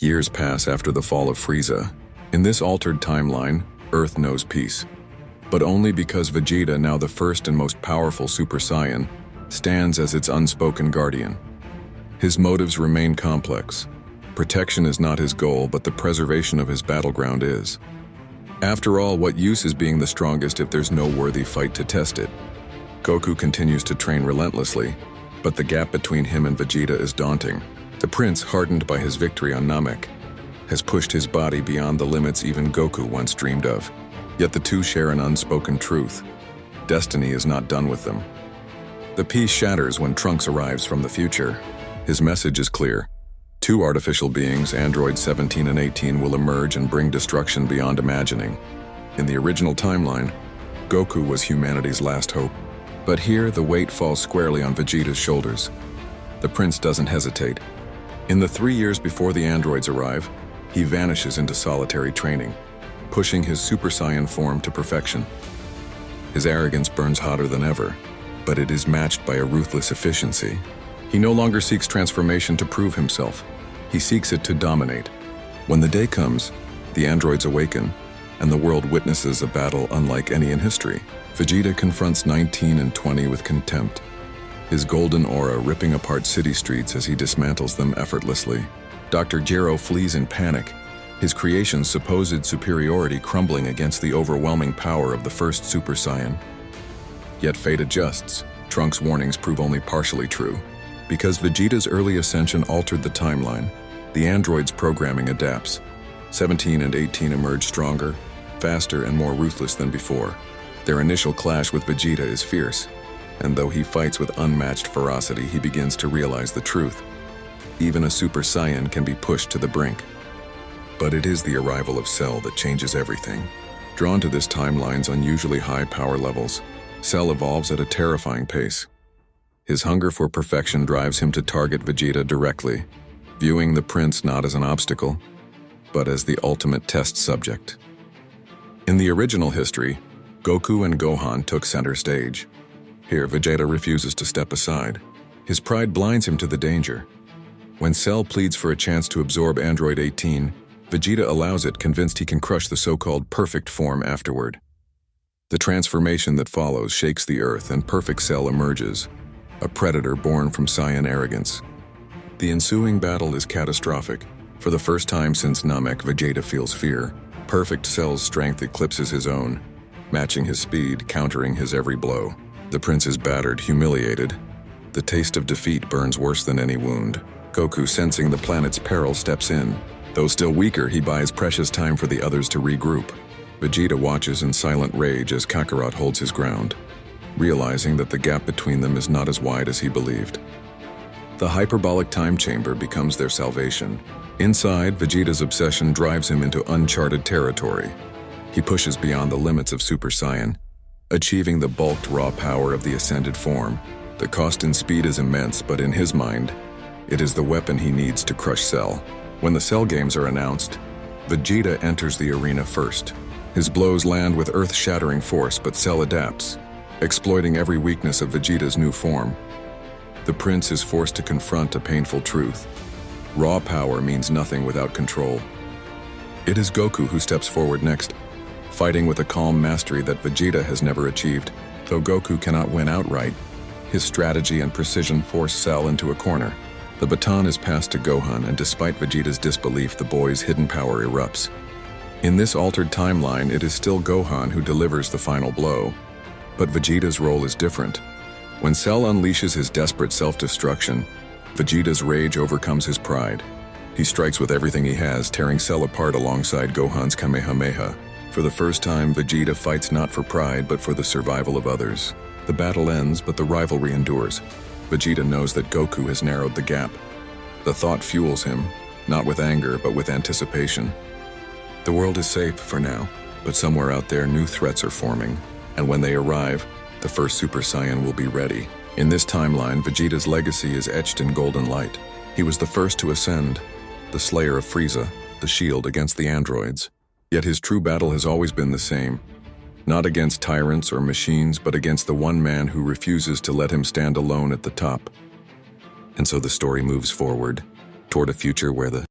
Years pass after the fall of Frieza. In this altered timeline, Earth knows peace. But only because Vegeta, now the first and most powerful Super Saiyan, stands as its unspoken guardian. His motives remain complex. Protection is not his goal, but the preservation of his battleground is. After all, what use is being the strongest if there's no worthy fight to test it? Goku continues to train relentlessly, but the gap between him and Vegeta is daunting. The prince, hardened by his victory on Namek, has pushed his body beyond the limits even Goku once dreamed of. Yet the two share an unspoken truth. Destiny is not done with them. The peace shatters when Trunks arrives from the future. His message is clear. Two artificial beings, androids 17 and 18, will emerge and bring destruction beyond imagining. In the original timeline, Goku was humanity's last hope. But here, the weight falls squarely on Vegeta's shoulders. The prince doesn't hesitate. In the 3 years before the androids arrive, he vanishes into solitary training, pushing his Super Saiyan form to perfection. His arrogance burns hotter than ever, but it is matched by a ruthless efficiency. He no longer seeks transformation to prove himself. He seeks it to dominate. When the day comes, the androids awaken, and the world witnesses a battle unlike any in history. Vegeta confronts 19 and 20 with contempt, his golden aura ripping apart city streets as he dismantles them effortlessly. Dr. Gero flees in panic, his creation's supposed superiority crumbling against the overwhelming power of the first Super Saiyan. Yet fate adjusts. Trunks' warnings prove only partially true. Because Vegeta's early ascension altered the timeline, the android's programming adapts. 17 and 18 emerge stronger, faster, and more ruthless than before. Their initial clash with Vegeta is fierce, and though he fights with unmatched ferocity, he begins to realize the truth. Even a Super Saiyan can be pushed to the brink. But it is the arrival of Cell that changes everything. Drawn to this timeline's unusually high power levels, Cell evolves at a terrifying pace. His hunger for perfection drives him to target Vegeta directly, viewing the prince not as an obstacle, but as the ultimate test subject. In the original history, Goku and Gohan took center stage. Here, Vegeta refuses to step aside. His pride blinds him to the danger. When Cell pleads for a chance to absorb Android 18, Vegeta allows it, convinced he can crush the so-called perfect form afterward. The transformation that follows shakes the earth, and Perfect Cell emerges, a predator born from Saiyan arrogance. The ensuing battle is catastrophic. For the first time since Namek, Vegeta feels fear. Perfect Cell's strength eclipses his own, matching his speed, countering his every blow. The prince is battered, humiliated. The taste of defeat burns worse than any wound. Goku, sensing the planet's peril, steps in. Though still weaker, he buys precious time for the others to regroup. Vegeta watches in silent rage as Kakarot holds his ground, realizing that the gap between them is not as wide as he believed. The hyperbolic time chamber becomes their salvation. Inside, Vegeta's obsession drives him into uncharted territory. He pushes beyond the limits of Super Saiyan, achieving the bulked raw power of the ascended form. The cost in speed is immense, but in his mind, it is the weapon he needs to crush Cell. When the Cell games are announced, Vegeta enters the arena first. His blows land with earth-shattering force, but Cell adapts, exploiting every weakness of Vegeta's new form. The prince is forced to confront a painful truth. Raw power means nothing without control. It is Goku who steps forward next, fighting with a calm mastery that Vegeta has never achieved. Though Goku cannot win outright, his strategy and precision force Cell into a corner. The baton is passed to Gohan, and despite Vegeta's disbelief, the boy's hidden power erupts. In this altered timeline, it is still Gohan who delivers the final blow, but Vegeta's role is different. When Cell unleashes his desperate self-destruction, Vegeta's rage overcomes his pride. He strikes with everything he has, tearing Cell apart alongside Gohan's Kamehameha. For the first time, Vegeta fights not for pride, but for the survival of others. The battle ends, but the rivalry endures. Vegeta knows that Goku has narrowed the gap. The thought fuels him, not with anger, but with anticipation. The world is safe for now, but somewhere out there new threats are forming, and when they arrive, the first Super Saiyan will be ready. In this timeline, Vegeta's legacy is etched in golden light. He was the first to ascend, the slayer of Frieza, the shield against the androids. Yet his true battle has always been the same. Not against tyrants or machines, but against the one man who refuses to let him stand alone at the top. And so the story moves forward, toward a future where the